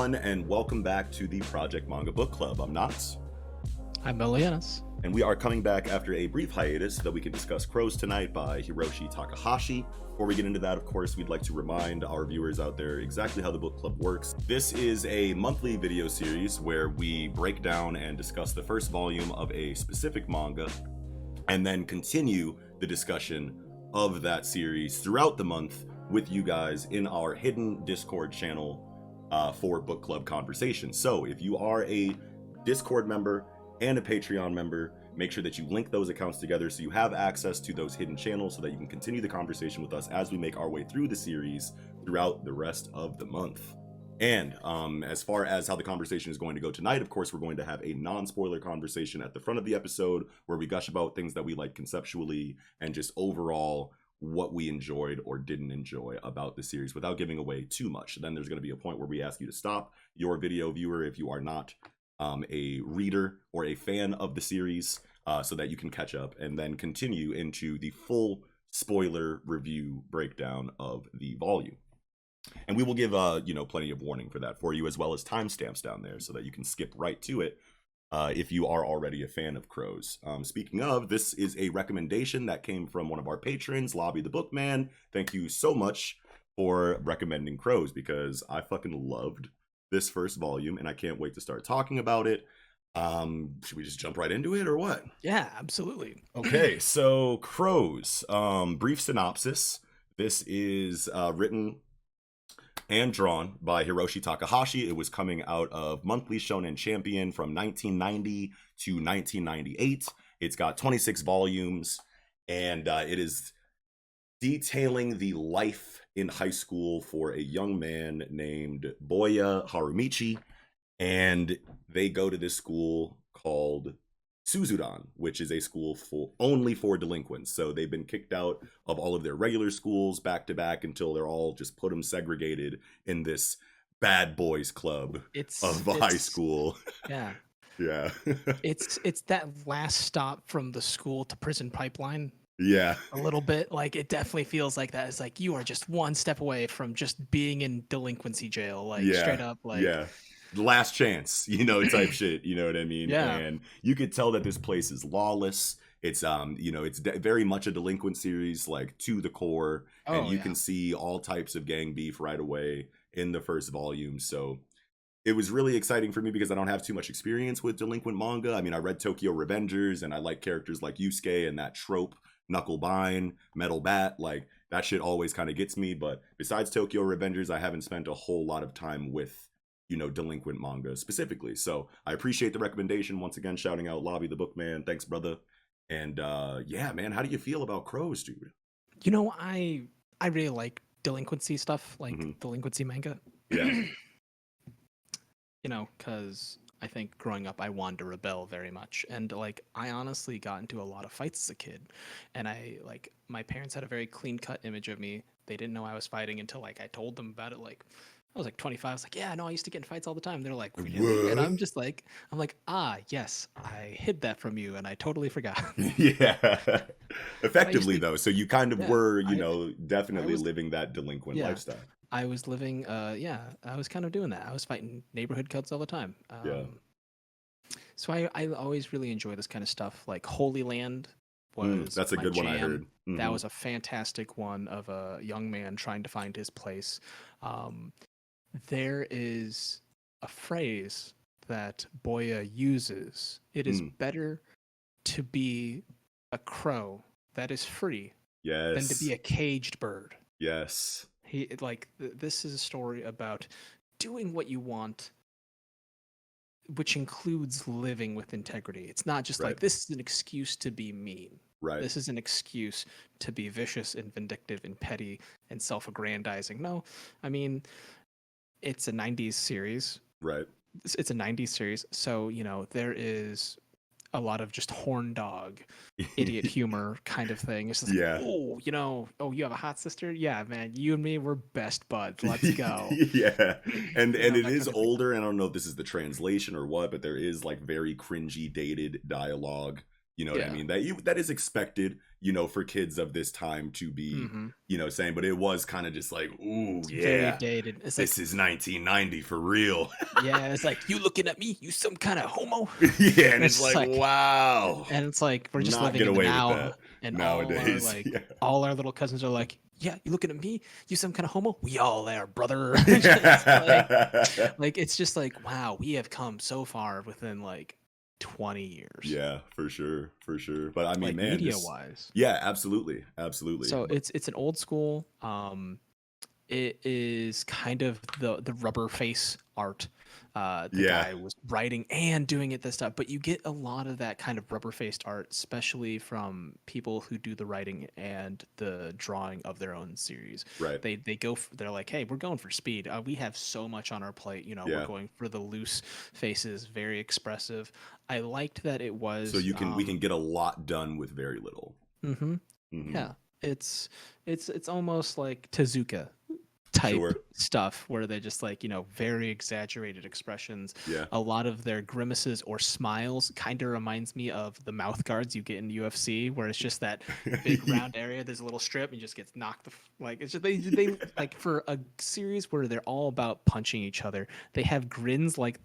everyone, and welcome back to the Project Manga Book Club. I'm Knox. I'm Milianis. And we are coming back after a brief hiatus so that we can discuss Crows Tonight by Hiroshi Takahashi. Before we get into that, of course, we'd like to remind our viewers out there exactly how the book club works. This is a monthly video series where we break down and discuss the first volume of a specific manga and then continue the discussion of that series throughout the month with you guys in our hidden Discord channel for book club conversations. So if you are a Discord member and a Patreon member, make sure that you link those accounts together so you have access to those hidden channels so that you can continue the conversation with us as we make our way through the series throughout the rest of the month. And as far as how the conversation is going to go tonight, of course, we're going to have a non-spoiler conversation at the front of the episode where we gush about things that we like conceptually and just overall what we enjoyed or didn't enjoy about the series without giving away too much. Then there's going to be a point where we ask you to stop your video viewer if you are not a reader or a fan of the series so that you can catch up and then continue into the full spoiler review breakdown of the volume. And we will give plenty of warning for that for you, as well as timestamps down there so that you can skip right to it if you are already a fan of Crows. Speaking of, this is a recommendation that came from one of our patrons, Lobby the Bookman. Thank you so much for recommending Crows because I fucking loved this first volume and I can't wait to start talking about it. Should we just jump right into it or what? Yeah, absolutely. Okay, so Crows, brief synopsis. This is written and drawn by Hiroshi Takahashi. It was coming out of Monthly Shonen Champion from 1990 to 1998. It's got 26 volumes and it is detailing the life in high school for a young man named Boya Harumichi, and they go to this school called Suzuran, which is a school only for delinquents. So they've been kicked out of all of their regular schools back to back until they're all just put them segregated in this bad boys club of high school. Yeah. Yeah. it's that last stop from the school to prison pipeline. Yeah. A little bit. Like, it definitely feels like that. It's like you are just one step away from just being in delinquency jail. Like, straight up. Like, yeah. Last chance, type shit. You know what I mean? Yeah. And you could tell that this place is lawless. It's, it's very much a delinquent series, like to the core. And you can see all types of gang beef right away in the first volume. So it was really exciting for me because I don't have too much experience with delinquent manga. I mean, I read Tokyo Revengers and I like characters like Yusuke and that trope. Knucklebine, Metal Bat, like that shit always kind of gets me. But besides Tokyo Revengers, I haven't spent a whole lot of time with, delinquent manga specifically. So I appreciate the recommendation. Once again, shouting out Lobby the Bookman. Thanks, brother. And yeah, man, how do you feel about Crows, dude? I really like delinquency stuff, like delinquency manga. Yeah. Because I think growing up, I wanted to rebel very much. And, like, I honestly got into a lot of fights as a kid. And my parents had a very clean-cut image of me. They didn't know I was fighting until, like, I told them about it. Like, I was, like, 25. I was like, yeah, no, I used to get in fights all the time. They're like, really? What? And I'm like, yes, I hid that from you, and I totally forgot. Yeah. Effectively, though. So you kind of were, definitely was living that delinquent lifestyle. I was living, I was kind of doing that. I was fighting neighborhood cuts all the time. So I always really enjoy this kind of stuff. Like Holy Land was that's a good one I heard. That was a fantastic one of a young man trying to find his place. There is a phrase that Boya uses. It is better to be a crow that is free than to be a caged bird. Yes. This is a story about doing what you want, which includes living with integrity. It's not just like, this is an excuse to be mean. Right. This is an excuse to be vicious and vindictive and petty and self-aggrandizing. No, I mean, it's a 90s series. Right. It's a 90s series. So, there is a lot of just horn dog, idiot humor kind of thing. It's just like, you have a hot sister? Yeah, man, you and me, we're best buds. Let's go. Yeah. And it is older. And I don't know if this is the translation or what, but there is like very cringy, dated dialogue You know what I Yeah. mean? That is expected, for kids of this time to be, Hmm. saying, but it was kind of just like, ooh, It's very yeah, dated. It's this like, is 1990 for real. yeah, it's like, you looking at me, you some kind of homo. Yeah, and And it's it's like, like, wow, and it's like we're just not living get in the away with now, that and nowadays. Yeah. all our little cousins are like, yeah, you looking at me, you some kind of homo. We all are, brother. Just like it's just like, wow, we have come so far within like 20 years, Yeah, for sure, for sure. But I mean, like man, media this, wise. yeah, absolutely, absolutely. So But it's an old school. It is kind of the rubber face art. The yeah, guy was writing and doing it this stuff, but you get a lot of that kind of rubber faced art, especially from people who do the writing and the drawing of their own series. right, They're like, hey, we're going for speed. We have so much on our plate. We're yeah. going for the loose faces, very expressive. I liked that it So was. we can get a lot done with very little. Mm-hmm. Hmm. Yeah, it's almost like Tezuka type Sure. stuff where they're just like, very exaggerated expressions. Yeah. A lot of their grimaces or smiles kind of reminds me of the mouth guards you get in UFC, where it's just that big round area, there's a little strip and just gets knocked like it's just they like for a series where they're all about punching each other, they have grins like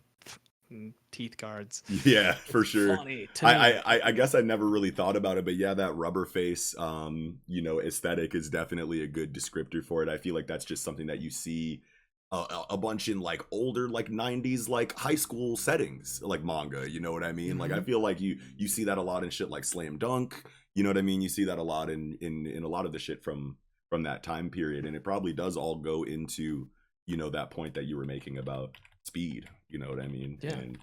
teeth guards. Yeah, It's for sure. funny to I, me. I guess I never really thought about it, but yeah, that rubber face, aesthetic is definitely a good descriptor for it. I feel like that's just something that you see a bunch in like older like 90s like high school settings like manga. You know what I mean? Like I Hmm. feel like you see that a lot in shit like Slam Dunk. You know what I mean? You see that a lot in a lot of the shit from that time period, and it probably does all go into that point that you were making about speed. You know what I mean? Yeah. And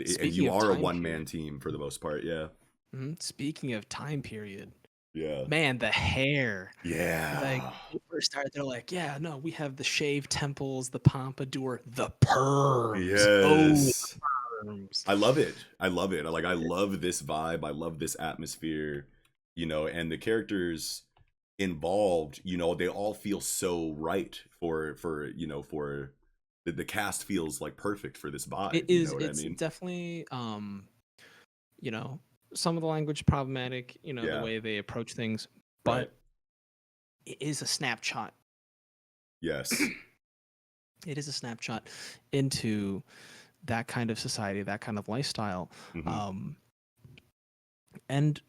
Speaking you of are a time one man period. team for the most part. Yeah. Speaking of time period, Yeah. man, the hair. Like Yeah. when they first started, they're like, yeah, no, we have the shaved temples, the pompadour, the perms. Oh, Yes. perms. I love it. I love it. Like I love this vibe. I love this atmosphere, and the characters involved, they all feel so right for the cast feels like perfect for this It vibe. You is. know what I It's mean? definitely, you know, some of the language problematic. The Yeah. way they approach things, Right. but it is a snapshot. Yes. It is a snapshot into that kind of society, that kind of lifestyle. Hmm. Um, and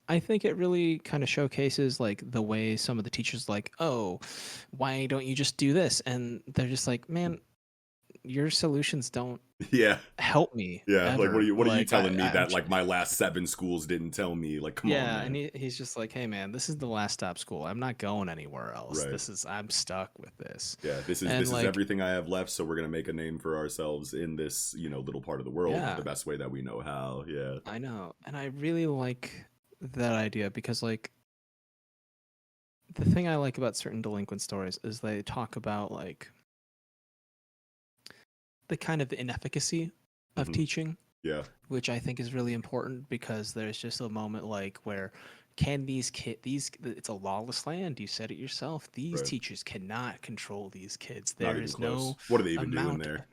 I think it really kind of showcases like the way some of the teachers like, oh, why don't you just do this? And they're just like, man, your solutions don't Yeah. help me Yeah. Like ever. what are you Like telling me I'm that like my last 7 schools didn't tell me? Like, come on, yeah, and man. he's just like, hey man, this is the last stop school. I'm not going anywhere else. Right. I'm stuck with this. Yeah, this is And this is like, everything I have left, so we're gonna make a name for ourselves in this, little part of the world the yeah, best way that we know how. Yeah. I know. And I really like that idea because like the thing I like about certain delinquent stories is they talk about like the kind of the inefficacy of Hmm. teaching, Yeah. which I think is really important because there's just a moment like where can these it's a lawless land, you said it yourself, these Right. teachers cannot control these kids. Not There even is close. no What are they even doing amount there?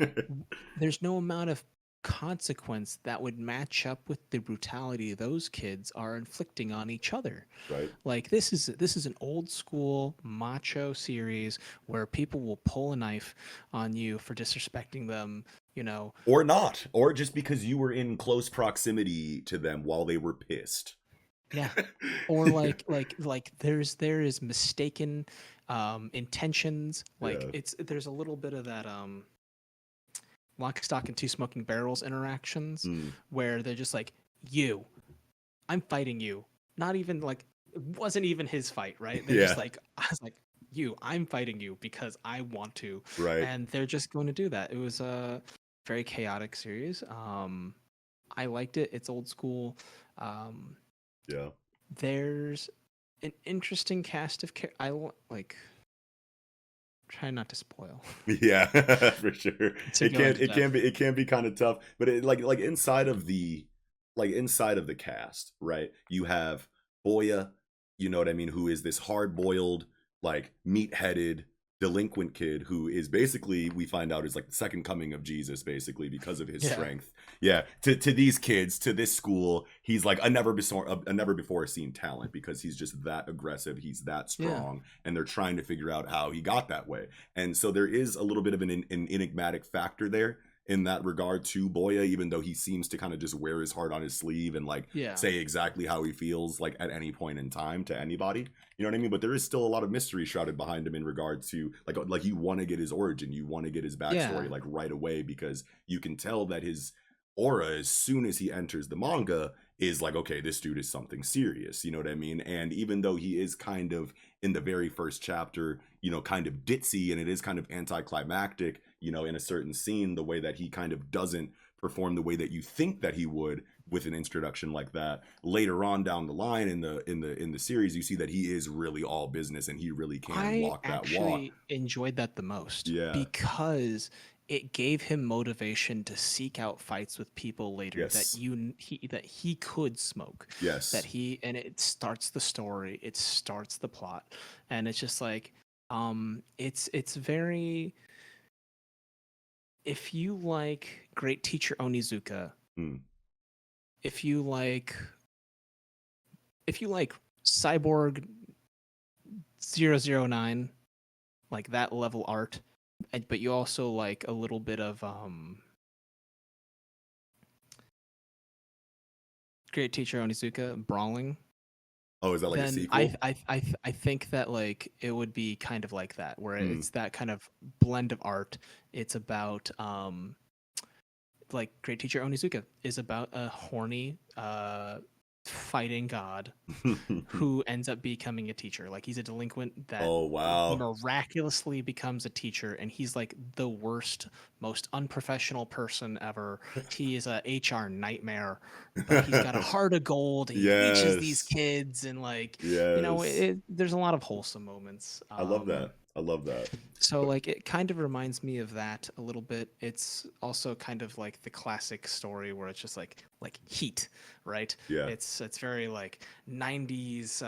there's no amount of consequence that would match up with the brutality those kids are inflicting on each other. Right. Like this is an old school macho series where people will pull a knife on you for disrespecting them, you know. Or not. Or just because you were in close proximity to them while they were pissed. Yeah. Or like there is mistaken intentions. Like Yeah. there's a little bit of that lock, stock, and two smoking barrels interactions Mm, where they're just like, you, I'm fighting you. Not even like it wasn't even his fight, right? They're yeah. just like I was like, you, I'm fighting you because I want to. Right. And they're just going to do that. It was a very chaotic series. I liked it. It's old school. Um, Yeah. there's an interesting cast of like try not to spoil Yeah, for sure. to It go can into it can depth. be it can be kind of tough, but it like inside of the cast, right? You have Boya, you know what I mean, who is this hard-boiled, like meat-headed, delinquent kid who is basically, we find out, is like the second coming of Jesus, basically, because of his Yeah. strength. Yeah, to these kids, to this school, he's like a never before seen talent, because he's just that aggressive, he's that Yeah. strong, and they're trying to figure out how he got that way. And so there is a little bit of an enigmatic factor there in that regard to Boya, even though he seems to kind of just wear his heart on his sleeve and like Yeah. say exactly how he feels like at any point in time to anybody. You know what I mean? But there is still a lot of mystery shrouded behind him in regard to like you want to get his origin, you want to get his backstory Yeah. like right away, because you can tell that his aura, as soon as he enters the manga, is like, okay, this dude is something serious. You know what I mean? And even though he is kind of in the very first chapter, you know, kind of ditzy, and it is kind of anticlimactic, you know, in a certain scene, the way that he kind of doesn't perform the way that you think that he would with an introduction like that, later on down the line in the series, you see that he is really all business and he really can I walk that walk. actually enjoyed that the most Yeah. because it gave him motivation to seek out fights with people later Yes. that he could smoke, Yes. and it starts the story, it starts the plot, and it's just like it's very, if you like Great Teacher Onizuka, Mm. if you like Cyborg 009, like that level art, but you also like a little bit of Great Teacher Onizuka brawling, Oh, is that like a then sequel? I think that like it would be kind of like that, where Mm. it's that kind of blend of art. It's about like Great Teacher Onizuka is about a horny fighting god who ends up becoming a teacher. Like he's a delinquent that Oh wow. miraculously becomes a teacher, and he's like the worst, most unprofessional person ever. He is a HR nightmare, but he's got a heart of gold. He reaches these Yes. kids, and like, Yes. there's a lot of wholesome moments. I love that. I love that. So But like it kind of reminds me of that a little bit. It's also kind of like the classic story where it's just like Heat, right? yeah. It's very like 90s,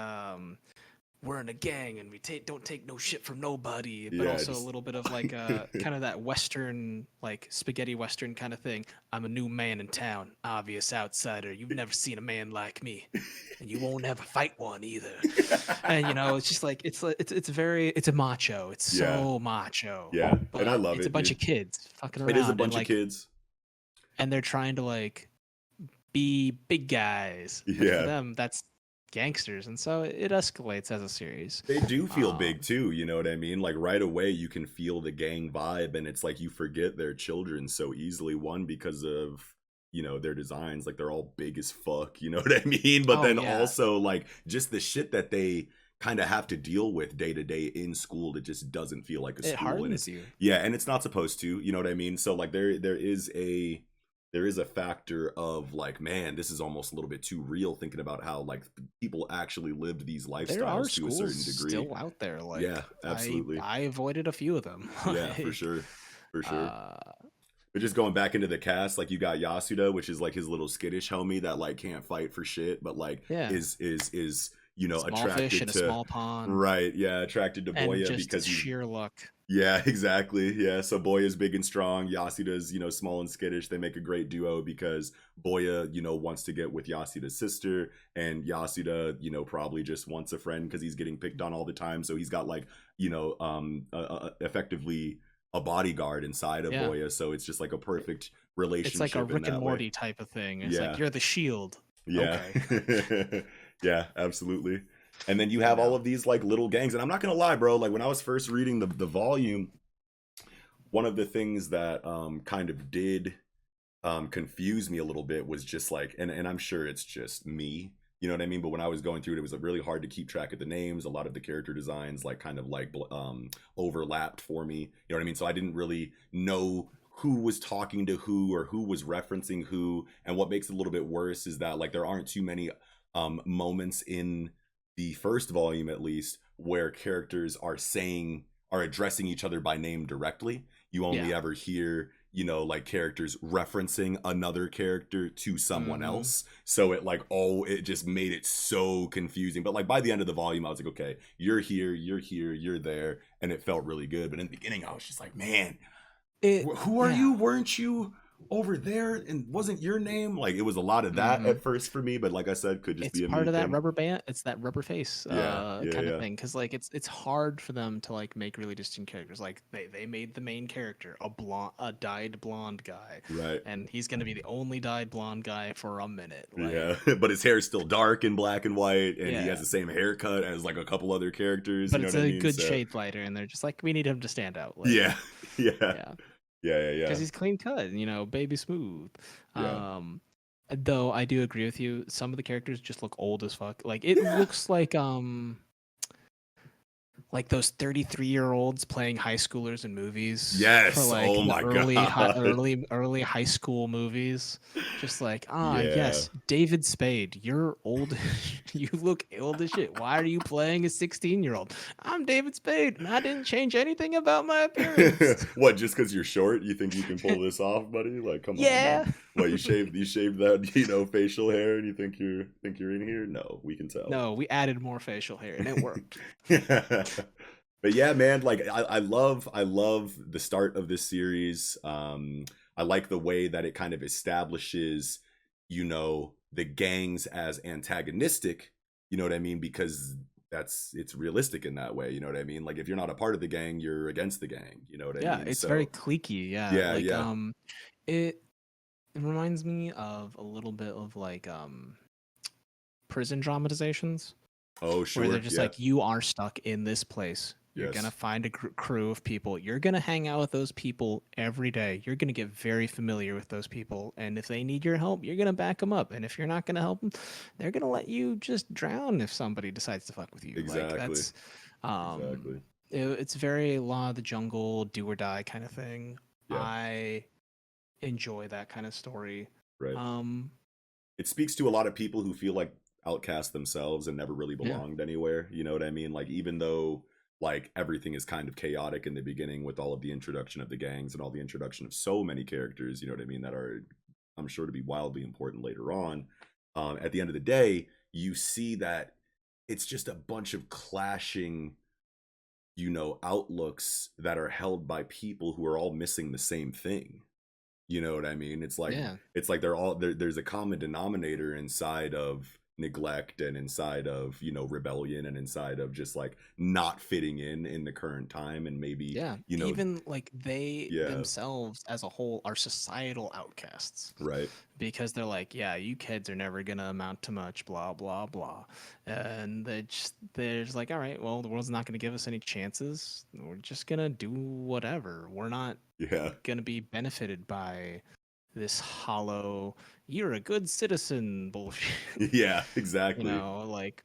we're in a gang and we don't take no shit from nobody, but Yeah, also a just little bit of like kind of that western, like spaghetti western kind of thing. I'm a new man in town, obvious outsider. You've never seen a man like me, and you won't ever fight one either. And it's just like it's a macho. It's yeah. so macho, Yeah. And I but love it's a it, bunch dude. of kids fucking It is a around, bunch of kids. and they're trying to like be big guys, but for Yeah. them that's gangsters, and so it escalates as a series. They do feel big Um, too, you know what I mean? Like right away you can feel the gang vibe, and it's like you forget they're children so easily. One, because of, you know, their designs, like they're all big as fuck, you know what I mean? But oh then yeah, also like just the shit that they kind of have to deal with day to day in school, it just doesn't feel like a it school. And hardens it's, you. yeah, and it's not supposed to, you know what I mean? So like there is a factor of like, man, this is almost a little bit too real, thinking about how like people actually lived these There are lifestyles to a schools certain degree. still out there. Yeah, Like absolutely. I avoided a few of them. Yeah, for Like, sure. For sure. uh, But just going back into the cast, like you got Yasuda, which is like his little skittish homie that like can't fight for shit, but like yeah, is you know, small fish in attracted a to, small pond, right, yeah, attracted to and Boya just because he's, sheer luck. yeah, exactly. Yeah, so Boya's big and strong. Yasuda's, you know, small and skittish. They make a great duo because Boya, you know, wants to get with Yasuda's sister, and Yasuda, you know, probably just wants a friend because he's getting picked on all the time. So he's got like, you know, effectively a bodyguard inside of Yeah, Boya. So it's just like a perfect it's like a relationship in Rick and that way. Morty type of thing. It's like Yeah, you're the shield. yeah, Okay, yeah, absolutely. And then you you have all know. of these like little gangs, and I'm not gonna lie, bro. Like when I was first reading the volume, one of the things that kind of did confuse me a little bit was just like, and I'm sure it's just me, you know what I mean, but when I was going through it, it was really hard to keep track of the names. A lot of the character designs like kind of like overlapped for me, you know what I mean, so I didn't really know who was talking to who or who was referencing who. And what makes it a little bit worse is that like there aren't too many moments in the first volume, at least, where characters are addressing each other by name directly. You Yeah, only ever hear, like characters referencing another character to someone Mm-hmm. else. So it just made it so confusing. But like by the end of the volume, I was like, okay, you're here, you're there. And it felt really good. But in the beginning, I was just like, man, It who are yeah. you? Weren't you over there? And wasn't your name? Like it was a lot of that Mm-hmm. at first for me. But like I said, could just It's be a part me of that thing. rubber band. It's that rubber face Yeah, yeah, kind of yeah. thing. Because like it's hard for them to like make really distinct characters. Like they made the main character a dyed blonde guy, Right. and he's gonna be the only dyed blonde guy for a minute. Yeah, Like but his hair is still dark and black and white, and he has yeah, the same haircut as like a couple other characters. You but know it's what I a mean? good So shade lighter, and they're just like, we need him to stand out. Like yeah, yeah, yeah, yeah. because he's clean cut, baby smooth. Yeah. Um, though I do agree with you, some of the characters just look old as fuck. Like it looks like those 33-year-olds playing high schoolers in movies for Yes. like Oh the my god. early high school movies. Just like, Yeah. yes, David Spade, you're old. You look old as shit. Why are you playing a 16-year-old? I'm David Spade, and I didn't change anything about my appearance. What? Just because you're short, you think you can pull this off, buddy? Like, come on, man. Yeah. What? You shaved that facial hair, and you think you're in here? No, we can tell. No, we added more facial hair and it worked. But yeah, man, like I love the start of this series. I like the way that it kind of establishes, the gangs as antagonistic, you know what I mean? Because it's realistic in that way, you know what I mean? Like if you're not a part of the gang, you're against the gang, you know what I Yeah, mean? it's very So cliquey. Yeah, yeah, like yeah. it it reminds me of a little bit of like prison dramatizations Oh, where they're sure. just Yeah. like, you are stuck in this place. You're gonna Yes. find a crew of people. You're gonna hang out with those people every day. You're gonna get very familiar with those people, and if they need your help, you're gonna back them up. And if you're not gonna help them, they're gonna let you just drown if somebody decides to fuck with you. Like Exactly. that's, um, Exactly. it's very law of the jungle, do or die kind of thing. Yeah. I enjoy that kind of story. Right. Um, It speaks to a lot of people who feel like outcast themselves and never really yeah, belonged anywhere. You know what I mean? Like even though like everything is kind of chaotic in the beginning with all of the introduction of the gangs and all the introduction of so many characters, you know what I mean, that are I'm sure to be wildly important later on. At the end of the day, you see that it's just a bunch of clashing, outlooks that are held by people who are all missing the same thing. You know what I mean? yeah, It's like there's a common denominator inside of neglect and inside of, rebellion and inside of just like not fitting in the current time and maybe, yeah. Even like they yeah, themselves as a whole are societal outcasts right. because they're like, yeah, you kids are never gonna amount to much, blah blah blah, and they're just like, all right, well, the world's not gonna give us any chances. We're just gonna do whatever. We're not Yeah. gonna be benefited by this hollow, you're a good citizen bullshit. Yeah, exactly. Like,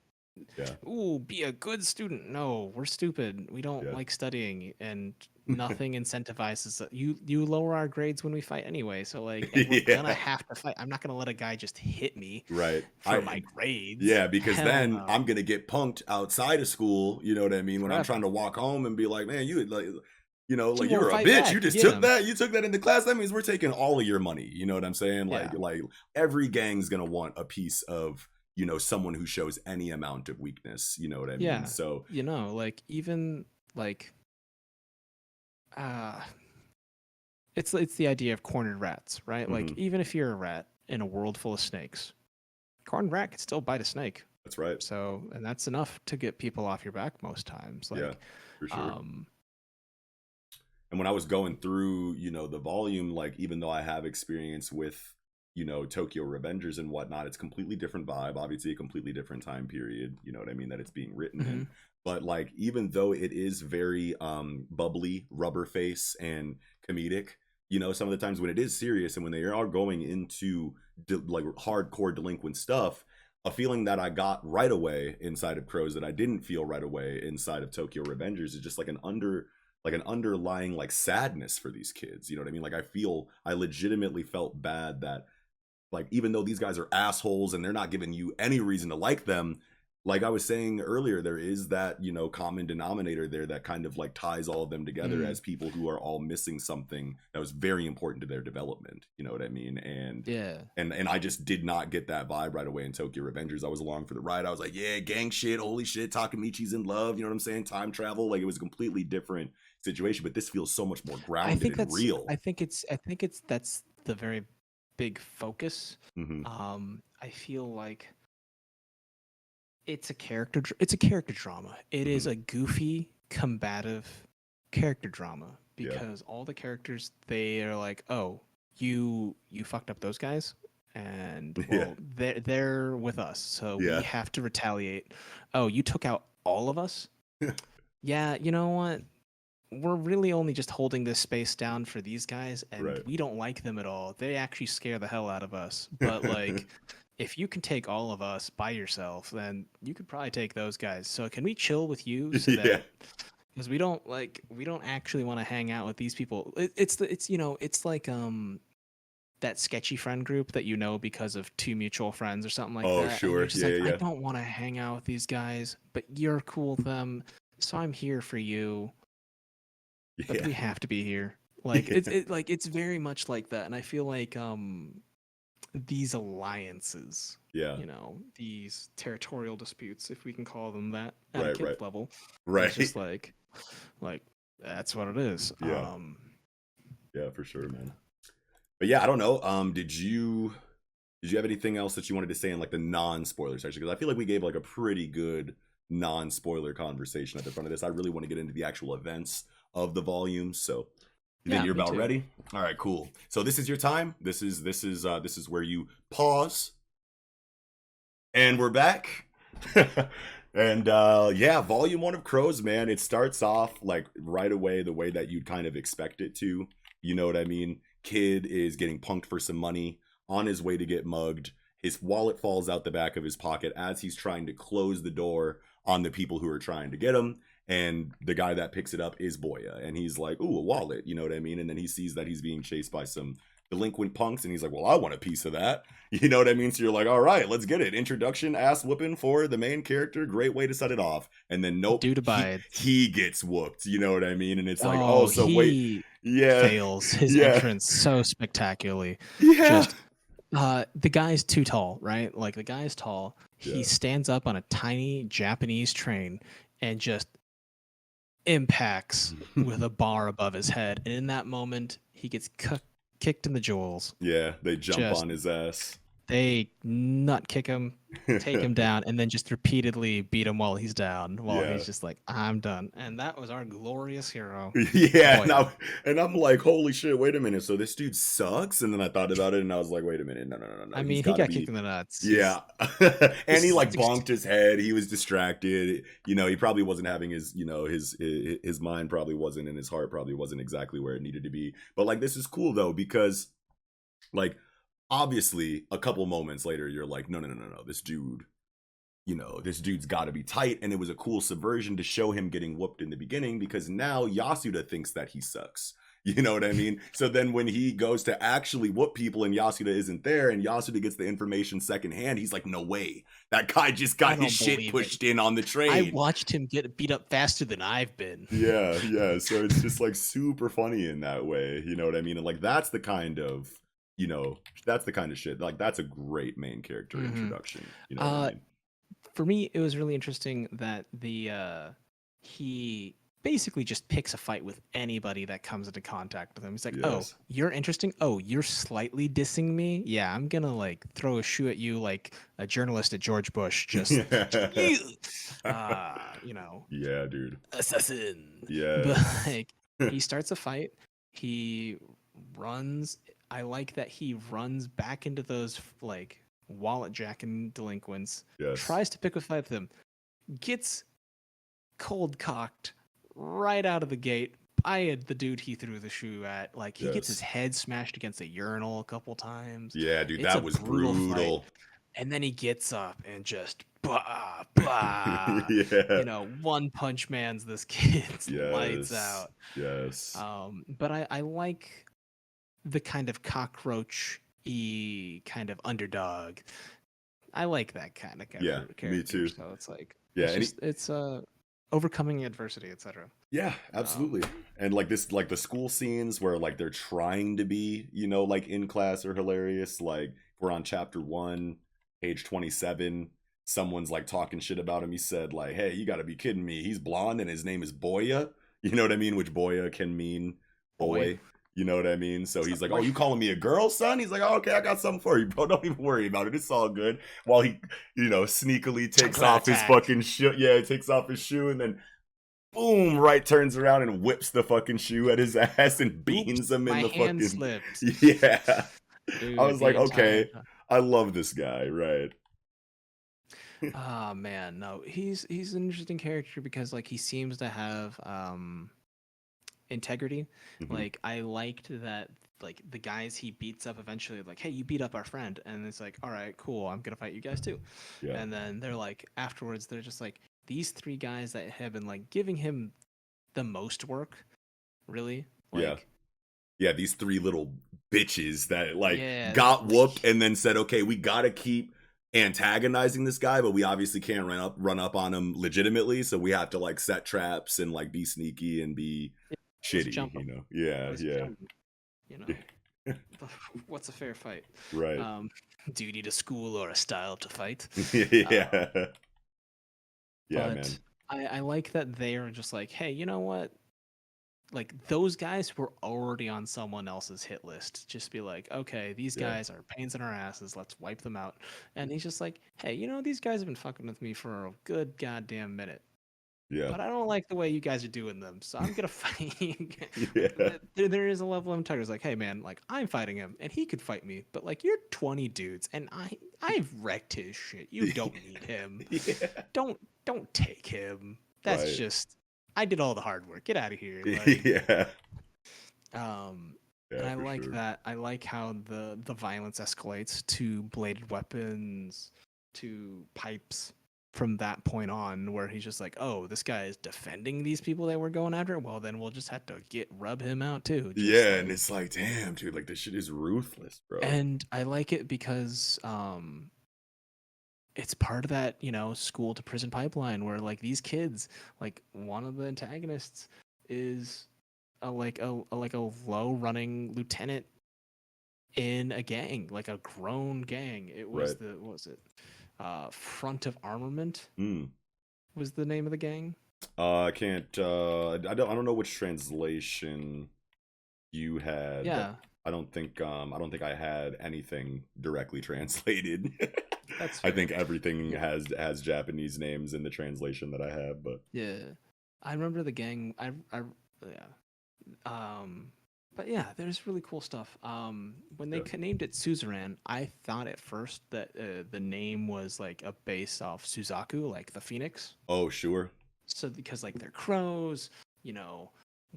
Yeah. ooh, be a good student. No, we're stupid. We don't Yeah. like studying, and nothing incentivizes you. You lower our grades when we fight anyway. So like, and we're gonna Yeah. have to fight. I'm not gonna let a guy just hit me Right. for my grades. Yeah, because Hell then no. I'm gonna get punked outside of school, you know what I mean, when I'm Forever. trying to walk home and be like, man, you like You like won't you're a fight bitch. You back. just Get took him. that. You took that into class. That means we're taking all of your money. You know what I'm saying? Yeah. Like every gang's gonna want a piece of, someone who shows any amount of weakness. You know what I mean? Yeah. So Like even like uh it's the idea of cornered rats, right? Like mhm, even if you're a rat in a world full of snakes, cornered rat can still bite a snake. that's right. So, and that's enough to get people off your back most times. Yeah, Like, for sure. um, And when I was going through, the volume, like even though I have experience with, Tokyo Revengers and whatnot, it's completely different vibe, obviously a completely different time period, you know what I mean, that it's being written mhm, in. But like even though it is very bubbly, rubber face and comedic, some of the times when it is serious and when they are going into like hardcore delinquent stuff, a feeling that I got right away inside of Crows that I didn't feel right away inside of Tokyo Revengers is just like an underlying like sadness for these kids. You know what I mean? Like I legitimately felt bad that like even though these guys are assholes and they're not giving you any reason to like them, like I was saying earlier, there is that, common denominator there that kind of like ties all of them together Mm, as people who are all missing something that was very important to their development. You know what I mean? And yeah. and I just did not get that vibe right away in Tokyo Revengers. I was along for the ride. I was like, yeah, gang shit, holy shit, Takamichi's in love. You know what I'm saying? Time travel. Like it was a completely different situation, but this feels so much more I grounded think and that's real. I think it's that's the very big focus. Hmm. I feel like it's a character drama. It is Hmm. a goofy, combative character drama Yeah. because all the characters they are like, "Oh, you fucked up those guys." And Yeah. well, they're with us, so we Yeah. have to retaliate. Oh, you took out all of us? Yeah, you know what? We're really only just holding this space down for these guys, and Right. we don't like them at all. They actually scare the hell out of us. But like, if you can take all of us by yourself, then you could probably take those guys. So can we chill with you so Yeah. that because we don't actually want to hang out with these people. It's like that sketchy friend group that you know because of two mutual friends or something like Oh, that, and you're sure. just Yeah. like, I Yeah. don't want to hang out with these guys, but you're cool with them, so I'm here for you, but Yeah. we have to be here. Like Yeah. it's very much like that, and I feel like these alliances, Yeah. these territorial disputes, if we can call them that, at a Right. kid's Right. level, is Right. just like that's what it is. Yeah. Yeah, for sure, man. But yeah, I don't know. Did you have anything else that you wanted to say in like the non-spoiler section? Because I feel like we gave like a pretty good non-spoiler conversation at the front of this. I really want to get into the actual events of the volume. So you think Yeah, you're me about too. ready? All right, cool. So this is your time. This is where you pause, and we're back. And yeah, volume one of Crows, man. It starts off like right away the way that you'd kind of expect it to. You know what I mean? Kid is getting punked for some money on his way to get mugged. His wallet falls out the back of his pocket as he's trying to close the door on the people who are trying to get him. And the guy that picks it up is Boya. And he's like, ooh, a wallet. You know what I mean? And then he sees that he's being chased by some delinquent punks. And he's like, well, I want a piece of that. You know what I mean? So you're like, all right, let's get it. Introduction, ass whooping for the main character. Great way to set it off. And then nope, Dude he abides. he gets whooped. You know what I mean? And it's like, oh, Oh, so wait, he yeah, fails his yeah, entrance so spectacularly. yeah, Just the guy's too tall, right? Like the guy's tall. He yeah. stands up on a tiny Japanese train and just impacts with a bar above his head. And in that moment, he gets kicked in the jewels. Yeah, they jump Just on his ass. they nut kick him, take him down, and then just repeatedly beat him while he's down, while Yeah. he's just like, I'm done. And that was our glorious hero, Yeah, Boya. and I'm like, holy shit, wait a minute. So this dude sucks? And then I thought about it and I was like, wait a minute, no, no, no, no. I He's mean, he gotta got kicked be. in the nuts. Yeah. And This he is like bonked his head. He was distracted. He probably wasn't having his mind probably wasn't, and his heart probably wasn't exactly where it needed to be. But like this is cool though, because like obviously a couple moments later you're like, no, no, no, no, no. This dude's got to be tight. And it was a cool subversion to show him getting whooped in the beginning because now Yasuda thinks that he sucks. You know what I mean? So then when he goes to actually whoop people and Yasuda isn't there and Yasuda gets the information secondhand, he's like, no way. That guy just I got his don't shit believe it. pushed in on the I train. watched him get beat up faster than I've been. Yeah, yeah. So it's just like super funny in that way. You know what I mean? And like that's the kind of shit. Like that's a great main character Hmm. introduction. You know what I Uh, mean? for me, it was really interesting that he basically just picks a fight with anybody that comes into contact with him. He's like, "Oh, Yes. you're interesting. Oh, you're slightly dissing me. Yeah, I'm gonna like throw a shoe at you like a journalist at George Bush. Just, Yeah. you know, Yeah, dude. assassin." But Yes. like, he starts a fight. He runs. I like that he runs back into those like wallet jacking delinquents, Yes. tries to pick a fight with them, gets cold cocked right out of the gate by the dude he threw the shoe at. Like he gets his Yes. head smashed against a urinal a couple times. Yeah, dude, It's a that was brutal fight. brutal. And then he gets up and just bah, bah. Yeah. One punch man's this kid's lights Yes. out. Yes. But I like the kind of cockroach y kind of underdog. I like that kind of Yeah, me character. too. So it's like Yeah, it's and just it's overcoming adversity, etc. yeah, absolutely. And like this, like the school scenes where like they're trying to be, like in class are hilarious. Like we're on chapter 1, page 27. Someone's like talking shit about him. He said like, "Hey, you got to be kidding me. He's blonde and his name is Boya." You know what I mean? Which Boya can mean Boy, boy. You know what I mean? So what's he's up, like, "Oh, boy? you calling me a girl, son?" He's like, "Oh, okay, I got something for you, bro. Don't even worry about it. It's all good." While he, sneakily takes Chocolate off his attack. fucking shoe. Yeah, takes off his shoe and then boom, right turns around and whips the fucking shoe at his ass and beans Oops, him in my the hand fucking slipped. yeah. I Dude, was the like, entire okay, time. I love this guy, right? Ah man, no, he's an interesting character because like he seems to have integrity. Hmm. Like I liked that like the guys he beats up eventually like, hey, you beat up our friend, and it's like, all right, cool, I'm gonna fight you guys too. Yeah, And then they're like afterwards they're just like these three guys that have been like giving him the most work, really. yeah, Like yeah. These three little bitches that like yeah, got whooped and then said, okay, we gotta keep antagonizing this guy, but we obviously can't run up on him legitimately, so we have to like set traps and like be sneaky and be let's shitty, jump him. Yeah, Let's yeah. jump him. You know, what's a fair fight? Right. Um, duty to school or a style to fight? Yeah. Yeah, But man. I like that they're just like, hey, you know what? Like those guys were already on someone else's hit list. Just be like, okay, these Yeah. guys are pains in our asses. Let's wipe them out. And he's just like, hey, these guys have been fucking with me for a good goddamn minute. Yeah. But I don't like the way you guys are doing them, so I'm gonna fight. Yeah. There is a level of integrity. It's like, hey man, like I'm fighting him, and he could fight me, but like you're 20 dudes, and I've wrecked his shit. You don't need him. Yeah. Don't take him. That's Right. just I did all the hard work. Get out of here. Like, Yeah. and Yeah, I for like sure. that. I like how the violence escalates to bladed weapons, to pipes from that point on, where he's just like, oh, this guy is defending these people that we're going after. Well, then we'll just have to rub him out too. Just Yeah, and like, it's like, damn, dude, like this shit is ruthless, bro. and I like it because it's part of that, school to prison pipeline where like these kids, like one of the antagonists is a low running lieutenant in a gang, like a grown gang. It was Right. the what was it? Front of Armament Hmm. was the name of the gang. I can't I don't know which translation you had, but Yeah, I don't think I had anything directly translated. that's I fair. think everything has Japanese names in the translation that I have, but Yeah, I remember the gang. I yeah. Um, but yeah, there's really cool stuff. When they yeah. named it Suzerain, I thought at first that the name was like a base off Suzaku, like the phoenix. Oh, sure. So because like they're crows,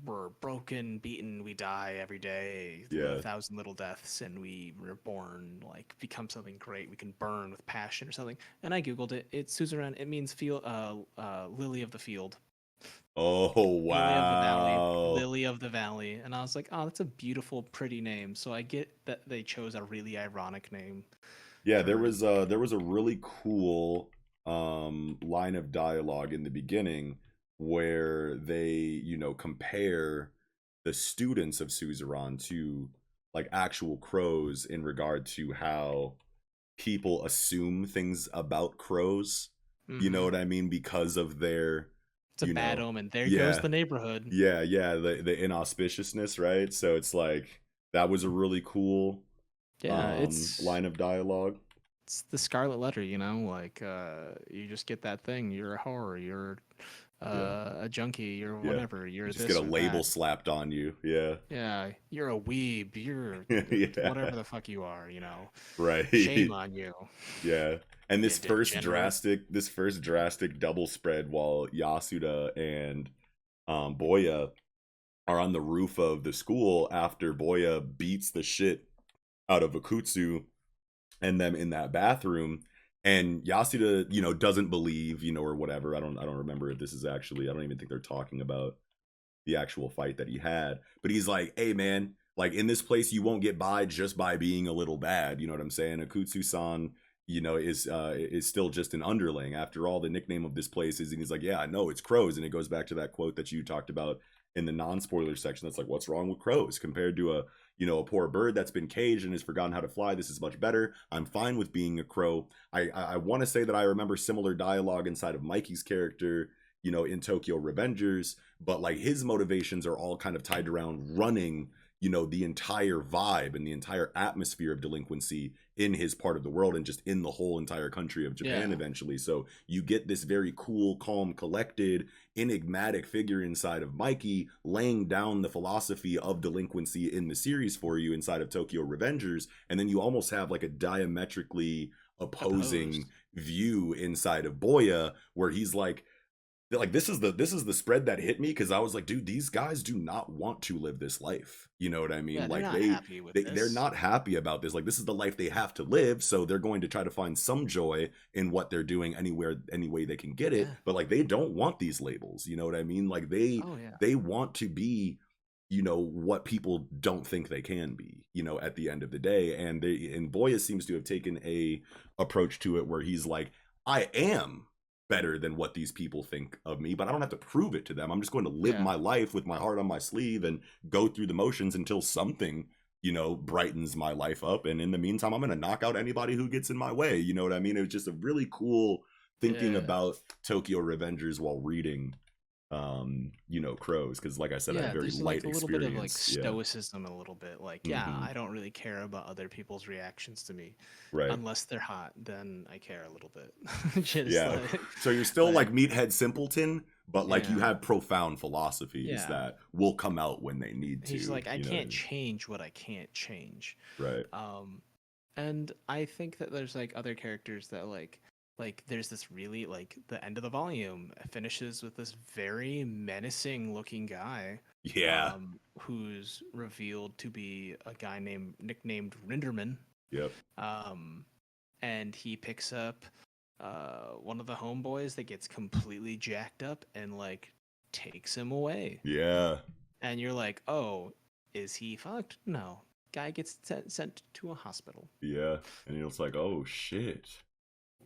we're broken, beaten, we die every day, a Yeah. thousand little deaths, and we reborn, like become something great. We can burn with passion or something. And I googled it. It's Suzerain. It means field, lily of the field. Oh, Lily of the Valley, wow. Lily of the Valley. And I was like, oh, that's a beautiful, pretty name. So I get that they chose a really ironic name Yeah, for there her to was be like, a really cool line of dialogue in the beginning where they, compare the students of Suzerain to like actual crows in regard to how people assume things about crows. You know mm-hmm. what I mean? Because of their, It's a you bad know, omen. There goes yeah, the neighborhood. yeah, the inauspiciousness, right? So it's like that was a really cool Yeah, line of dialogue. it's the scarlet letter, like you just get that thing. You're a whore, you're Yeah. a junkie, you're Yeah. whatever, You you're just get a this or label that. slapped on you. Yeah. Yeah, you're a weeb, you're Yeah. whatever the fuck you are. Shame Right. on you, Yeah. And you degenerate. this first drastic double spread while Yasuda and Boya are on the roof of the school after Boya beats the shit out of Akutsu and them in that bathroom. And Yasuda, doesn't believe, or whatever. I don't remember if this is actually, I don't even think they're talking about the actual fight that he had. But he's like, hey man, like in this place you won't get by just by being a little bad. You know what I'm saying? Akutsu-san is still just an underling. After all, the nickname of this place is, and he's like, yeah, I know it's crows, and it goes back to that quote that you talked about in the non-spoiler section. That's like, what's wrong with crows compared to a poor bird that's been caged and has forgotten how to fly? This is much better. I'm fine with being a crow. I want to say that I remember similar dialogue inside of Mikey's character, in Tokyo Revengers, but like his motivations are all kind of tied around running, the entire vibe and the entire atmosphere of delinquency in his part of the world, and just in the whole entire country of Japan Yeah. eventually. So you get this very cool, calm, collected, enigmatic figure inside of Mikey, laying down the philosophy of delinquency in the series for you inside of Tokyo Revengers. And then you almost have like a diametrically opposing Opposed. view inside of Boya, where he's like, this is the spread that hit me, because I was like, dude, these guys do not want to live this life. You know what I mean? Yeah, they're Like not happy with they're this. not happy about this. Like, this is the life they have to live, so they're going to try to find some joy in what they're doing anywhere, any way they can get it. Yeah. But like, they don't want these labels. You know what I mean? Like Oh yeah. they want to be, what people don't think they can be, at the end of the day. And Boya seems to have taken a approach to it where he's like, I am better than what these people think of me, but I don't have to prove it to them. I'm just going to live Yeah. my life with my heart on my sleeve and go through the motions until something, brightens my life up. And in the meantime, I'm going to knock out anybody who gets in my way. You know what I mean? It was just a really cool thinking Yeah. about Tokyo Revengers while reading, Crows. Because like I said, I had a Yeah, very there's light like a little bit of like experience. Yeah. stoicism, a little bit like, yeah, Hmm. I don't really care about other people's reactions to me Right. unless they're hot, then I care a little bit. Just Yeah. like, So you're still like, like meathead simpleton, but like you yeah, have profound philosophies yeah. that will come out when they need He's to. like, I You know what I can't mean? change what I can't change. Right. Um, and I think that there's like other characters that like there's this really like the end of the volume finishes with this very menacing looking guy Yeah. who's revealed to be a guy nicknamed Rinderman. Yep. Um, and he picks up one of the homeboys that gets completely jacked up and like takes him away. Yeah. And you're like, oh, is he fucked? No. Guy gets sent to a hospital. Yeah. And it's like, oh shit.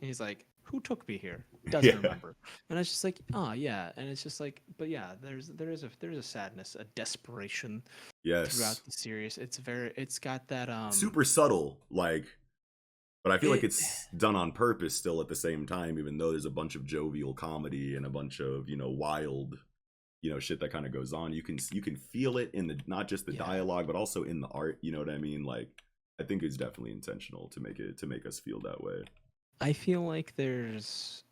And he's like, who took me here? Doesn't Yeah. remember. And it's just like, oh yeah. And it's just like, but yeah, there's a sadness, a desperation throughout Yes. the series. It's got that Super subtle, like, but I feel like it it's done on purpose still at the same time, even though there's a bunch of jovial comedy and a bunch of, wild, shit that kind of goes on. You can feel it in the, not just the yeah. dialogue, but also in the art. You know what I mean? Like, I think it's definitely intentional to make us feel that way. I feel like there's,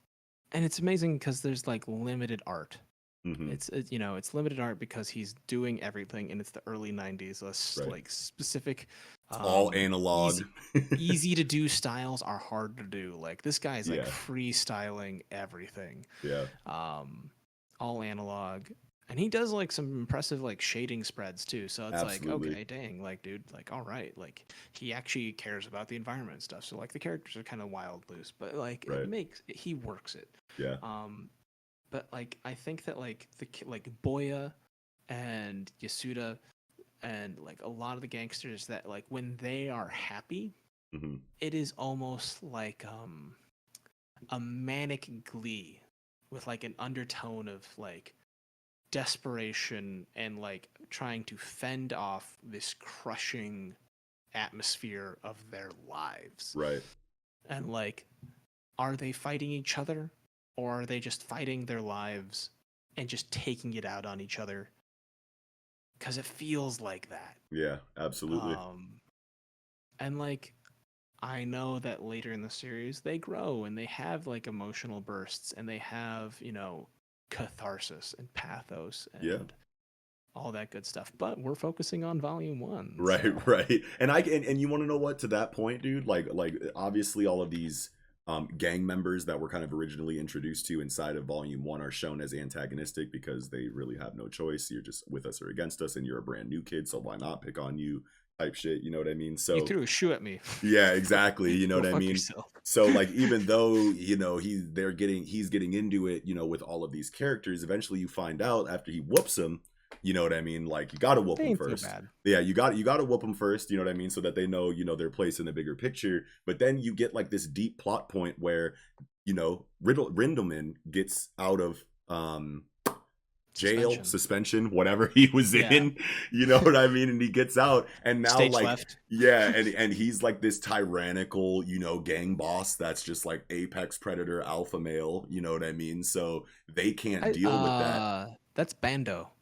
and it's amazing because there's like limited art. Mm-hmm. It's limited art because he's doing everything, and it's the early '90s. Right. Like specific, It's all analog. easy to do styles are hard to do. Like this guy's like Yeah. freestyling everything. Yeah. All analog. And he does like some impressive like shading spreads too. So it's Absolutely. like, okay, dang, like dude, like all right, like he actually cares about the environment and stuff. So like the characters are kind of wild loose, but like Right. he works it. Yeah. But like I think that like like Boya and Yasuda and like a lot of the gangsters that like when they are happy, Mm-hmm. it is almost like a manic glee with like an undertone of like desperation and like trying to fend off this crushing atmosphere of their lives. Right. And like, are they fighting each other, or are they just fighting their lives and just taking it out on each other? Because it feels like that. Yeah. Absolutely. And like, I know that later in the series they grow and they have like emotional bursts and they have, catharsis and pathos and Yeah. all that good stuff. But we're focusing on volume 1. Right. So. Right. And you want to know what, to that point, dude, like obviously all of these gang members that were kind of originally introduced to inside of volume 1 are shown as antagonistic because they really have no choice. You're just with us or against us, and you're a brand new kid, so why not pick on you type shit, you know what I mean? So You threw a shoe at me. yeah, exactly, you know Go what I fuck mean? yourself. So like, even though he's getting into it, with all of these characters, eventually you find out after he whoops him You know what I mean? Like, you gotta whoop They them ain't so first. bad. Yeah, you gotta whoop them first. You know what I mean? So that they know, their place in the bigger picture. But then you get like this deep plot point where, Rindleman gets out of jail, Suspension. suspension, whatever he was Yeah. in. You know what I mean? And he gets out, and now Stage like, left. yeah, and he's like this tyrannical, gang boss that's just like apex predator alpha male. You know what I mean? So they can't deal with that. That's Bando.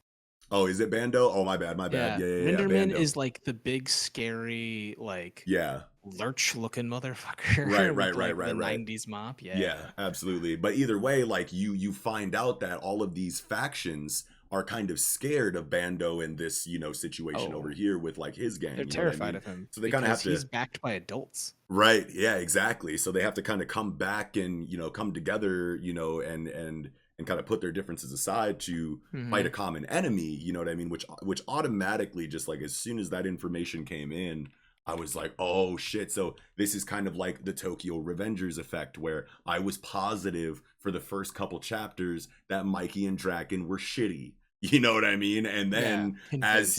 Oh, is it Bando? Oh, my bad, my bad. Yeah, Yeah, yeah, yeah, Rinderman Bando. is like the big scary like Yeah, lurch looking motherfucker right, with right, right, like the right, right. 90s mop. Yeah, Yeah. absolutely. But either way, like you find out that all of these factions are kind of scared of Bando in this, situation over Oh, here with like his they're gang, you know what I terrified mean? of him So they kind of because have he's to, backed by adults. right, yeah, exactly. So they have to kind of come back and, come together, and kind of put their differences aside to fight Hmm. a common enemy, you know what I mean? Which automatically, just like as soon as that information came in, I was like, oh shit. So this is kind of like the Tokyo Revengers effect, where I was positive for the first couple chapters that Mikey and Draken were shitty. You know what I mean? And Yeah, then convinced.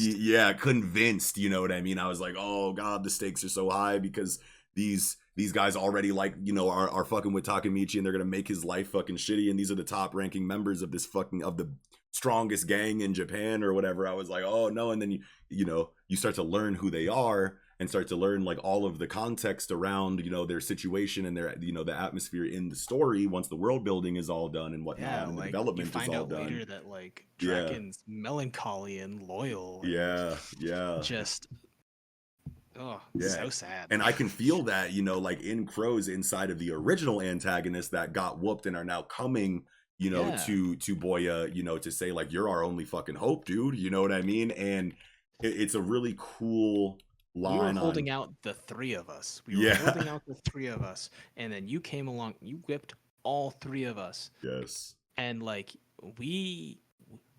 convinced, you know what I mean? I was like, oh God, the stakes are so high because these guys already like, are fucking with Takemichi, and they're gonna make his life fucking shitty. And these are the top ranking members of the strongest gang in Japan or whatever. I was like, oh no. And then you start to learn who they are and start to learn like all of the context around, their situation and their, the atmosphere in the story once the world building is all done and Yeah, whatnot, and the like you development is find all out done. later that like Yeah, Draken's melancholy and loyal and yeah, yeah, just oh, yeah. so sad. And I can feel that, like in Crows inside of the original antagonists that got whooped and are now coming, Yeah. to Boya, to say like, you're our only fucking hope, dude. You know what I mean? And it's a really cool We were line on, holding out the three of us. We were yeah, holding out the three of us, and then you came along. You whipped all three of us, yes, and like we,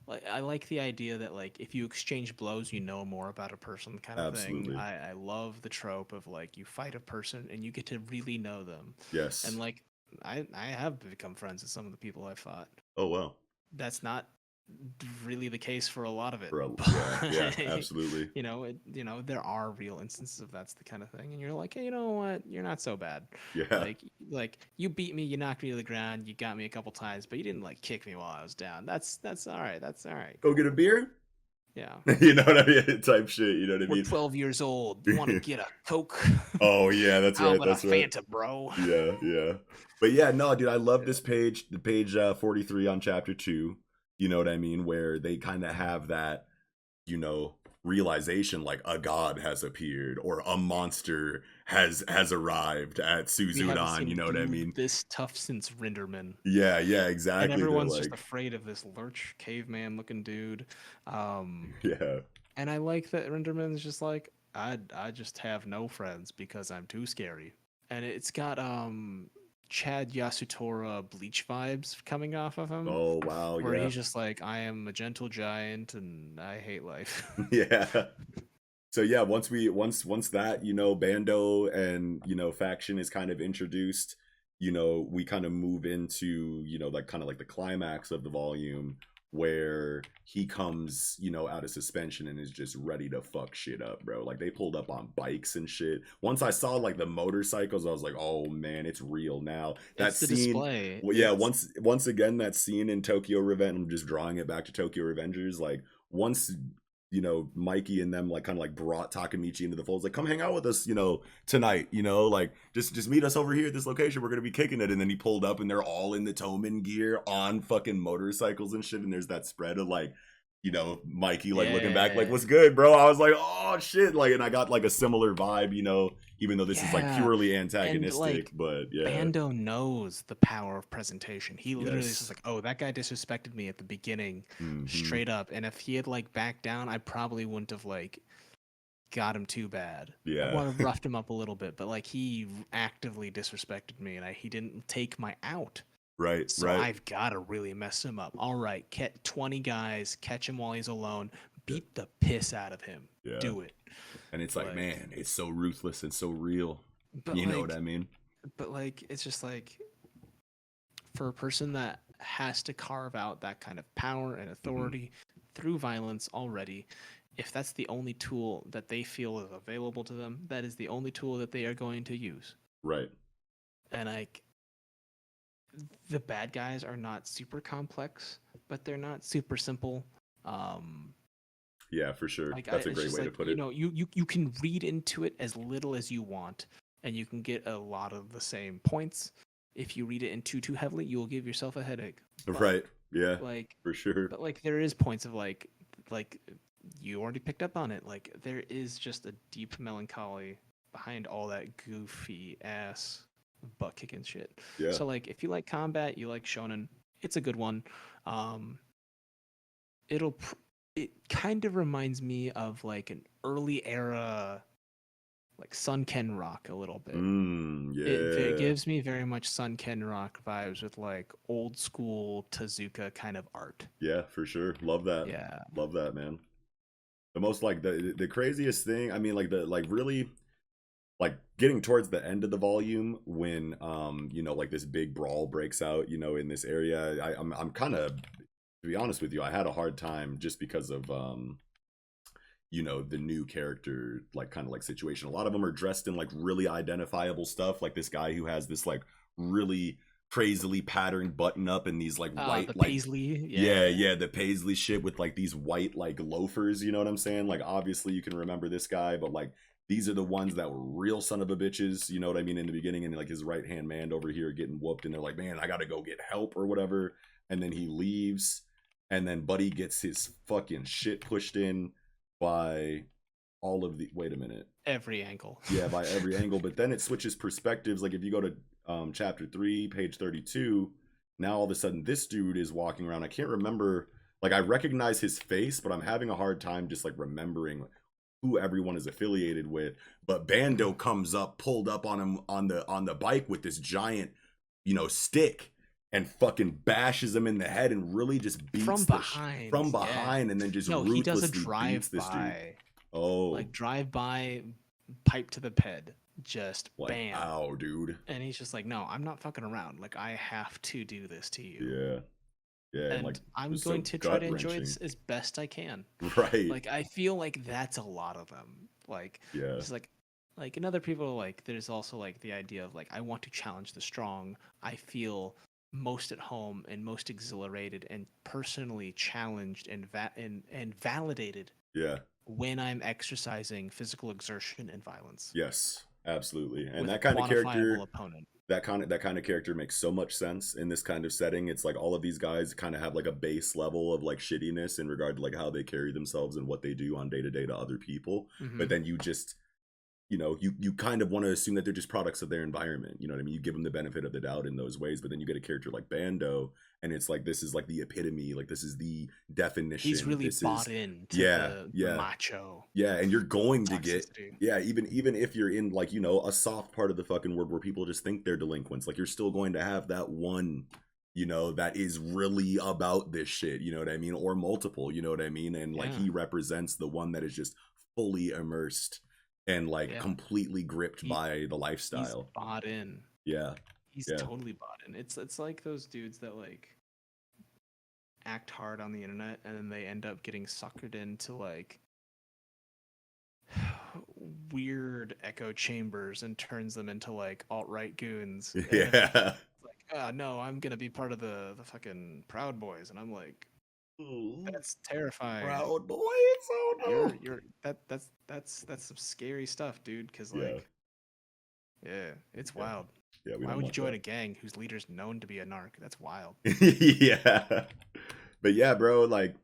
like I like the idea that like if you exchange blows, you know more about a person, kind of thing. absolutely, I love the trope of like you fight a person and you get to really know them, and yes. like I have become friends with some of the people I fought. Oh well, That's not really the case for a lot of it, bro, yeah, yeah, but absolutely, there are real instances of that's the kind of thing, and you're like, hey, you know what, you're not so bad. yeah. Like you beat me, you knocked me to the ground, you got me a couple times, but you didn't like kick me while I was down. That's all right. That's all right. Go get a beer. Yeah. You know what I mean? Type shit. You know what I We're mean? 12 years old. You want to get a Coke? Oh yeah, that's How right. about a That's right. Fanta, bro? Yeah, yeah. But yeah, no, dude, I love Yeah. this page, the page 43 on chapter 2. You know what I mean? Where they kind of have that, you know, realization like a god has appeared or a monster has arrived at We haven't Suzuran, seen you a know what I dude mean? this tough since Rinderman. Yeah, yeah, And exactly. They're everyone's just like, afraid of this lurch caveman looking dude. Um, yeah, and I like that Renderman's just like, I just have no friends because I'm too scary. And it's got Chad Yasutora Bleach vibes coming off of him, oh wow, where yeah. he's just like, I am a gentle giant and I hate life. Yeah. So yeah, once that, Bando and, faction is kind of introduced, we kind of move into, like kind of like the climax of the volume where he comes, out of suspension and is just ready to fuck shit up, bro. Like they pulled up on bikes and shit. Once I saw like the motorcycles, I was like, oh man, it's real now. That It's the scene, display. well, yeah, It's once again, that scene in Tokyo Revenge, I'm just drawing it back to Tokyo Revengers, like once Mikey and them like kind of like brought Takemichi into the fold. Like, come hang out with us, tonight, like just meet us over here at this location. We're gonna be kicking it. And then he pulled up and they're all in the Toman gear on fucking motorcycles and shit. And there's that spread of like, Mikey like looking back, like, yeah. what's good, bro? I was like, oh shit. Like, and I got like a similar vibe, even though this is like Yeah. purely And antagonistic, like but yeah. Bando knows the power of presentation. He literally is just Yes. like, "Oh, that guy disrespected me at the beginning, Hmm. straight up." And if he had like backed down, I probably wouldn't have like got him too bad. I Yeah. would have roughed him up a little bit, but like he actively disrespected me, and he didn't take my out. Right, So right. I've got to really mess him up. All right, get 20 guys, catch him while he's alone, Yeah. beat the piss out of him. Yeah. Do it. And it's like, Like, man, it's so ruthless and so real. but You know what like, I mean? but like, it's just like for a person that has to carve out that kind of power and Hmm. authority through violence already, if that's the only tool that they feel is available to them, that is the only tool that they are going to use. Right. And like the bad guys are not super complex, but they're not super simple. Um, Yeah, for sure. like That's a it's great just way to like put it. you can read into it as little as you want, and you can get a lot of the same points. If you read it in too heavily, you will give yourself a headache. But Right. Yeah, like, for sure. but like there is points of like you already picked up on it. Like there is just a deep melancholy behind all that goofy ass butt kicking shit. Yeah. So like if you like combat, you like shonen, it's a good one. Um, it'll it kind of reminds me of like an early era like Sunken Rock a little bit. It Yeah. gives me very much Sunken Rock vibes with like old school Tezuka kind of art. Yeah, for sure. Love that. Yeah. Love that, man. The most like the craziest thing, I mean, like the like really like getting towards the end of the volume when like this big brawl breaks out, in this area. I'm kind of, to be honest with you, I had a hard time just because of the new character like kind of like situation. A lot of them are dressed in like really identifiable stuff, like this guy who has this like really crazily patterned button up and these like white The like Paisley, yeah, yeah. yeah, the Paisley shit with like these white like loafers, you know what I'm saying? Like obviously you can remember this guy, but like these are the ones that were real son of a bitches, you know what I mean, in the beginning, and like his right hand man over here getting whooped, and they're like, man, I gotta go get help or whatever, and then he leaves, and then Buddy gets his fucking shit pushed in by all of the wait a minute, Every angle. yeah, by every angle, but then it switches perspectives. Like if you go to chapter 3 page 32, now all of a sudden this dude is walking around. I can't remember, like I recognize his face, but I'm having a hard time just like remembering who everyone is affiliated with. But Bando comes up, pulled up on him on the bike with this giant stick, and fucking bashes him in the head and really just beats From from behind, yeah. behind, and then just No, he does a ruthlessly beats drive this dude. by, Oh, like drive by, pipe to the ped, just like bam. ow, dude. And he's just like, no, I'm not fucking around. Like I have to do this to you, Yeah, yeah, and like and I'm just going so to try gut to enjoy wrenching. this as best I can. Right. Like I feel like that's a lot of them. Like Yeah. it's like and other people like there's also like the idea of like I want to challenge the strong. I feel most at home and most exhilarated and personally challenged and validated Yeah. when I'm exercising physical exertion and violence Yes. Absolutely. And with a that kind of quantifiable character, opponent. that kind of character makes so much sense in this kind of setting. It's like all of these guys kind of have like a base level of like shittiness in regard to like how they carry themselves and what they do on day to day to other people. But Hmm. then you just you kind of want to assume that they're just products of their environment. You know what I mean? You give them the benefit of the doubt in those ways, but then you get a character like Bando, and it's like this is like the epitome, like this is the He's definition. really This bought is in to yeah, the yeah, macho yeah, and you're going to get toxicity. yeah, even if you're in like a soft part of the fucking world where people just think they're delinquents, like you're still going to have that one that is really about this shit, you know what I mean, or multiple, you know what I mean, and like Yeah, he represents the one that is just fully immersed and like yeah. completely gripped He by the he's lifestyle. bought in. Yeah, He's yeah, totally bought in. It's like those dudes that like act hard on the internet and then they end up getting suckered into like weird echo chambers and turns them into like alt-right goons. And yeah. it's like, no, I'm gonna be part of the fucking Proud Boys, and I'm like, Ooh, that's terrifying. Proud Boys. Oh no. You're that's some scary stuff, dude. Cause Yeah, like, yeah, it's yeah, wild. yeah. We Why don't would you want join that. a gang whose leader's known to be a narc? That's wild. Yeah, but yeah, bro. Like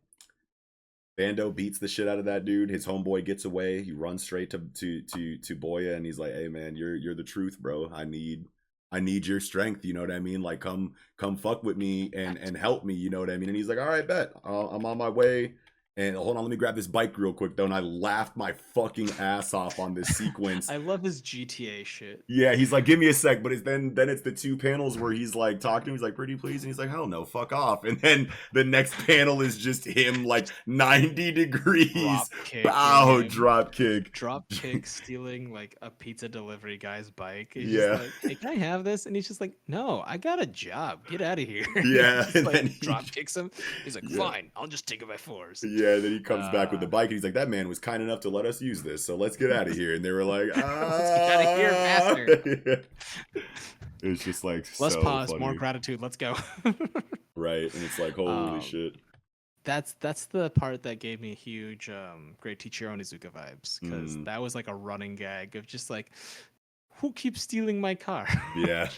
Bando beats the shit out of that dude. His homeboy gets away. He runs straight to Boya, and he's like, "Hey, man, you're the truth, bro. I need your strength. You know what I mean? Like, come fuck with me and help me. You know what I mean?" And he's like, "All right, bet. I'm on my way." And hold on, let me grab this bike real quick though. And I laughed my fucking ass off on this sequence. I love his GTA shit. Yeah, he's like, give me a sec, but it's then it's the two panels where he's like talking to him, he's like, pretty please, and he's like, hell no, fuck off. And then the next panel is just him like 90 degrees, bow, drop kick, stealing like a pizza delivery guy's bike. He's yeah. just like, hey, can I have this? And he's just like, no, I got a job. Get out of here. Yeah. And like, then drop kicks him. He's like, fine, I'll just take it by force. Yeah, then he comes back with the bike and he's like, that man was kind enough to let us use this, so let's get out of here. And they were like, let's get out of here faster. Yeah. It's just like less so pause, funny. more gratitude. Let's go. Right, and it's like, holy shit. That's the part that gave me huge Great Teacher Onizuka vibes, because that was like a running gag of just like, who keeps stealing my car? Yeah.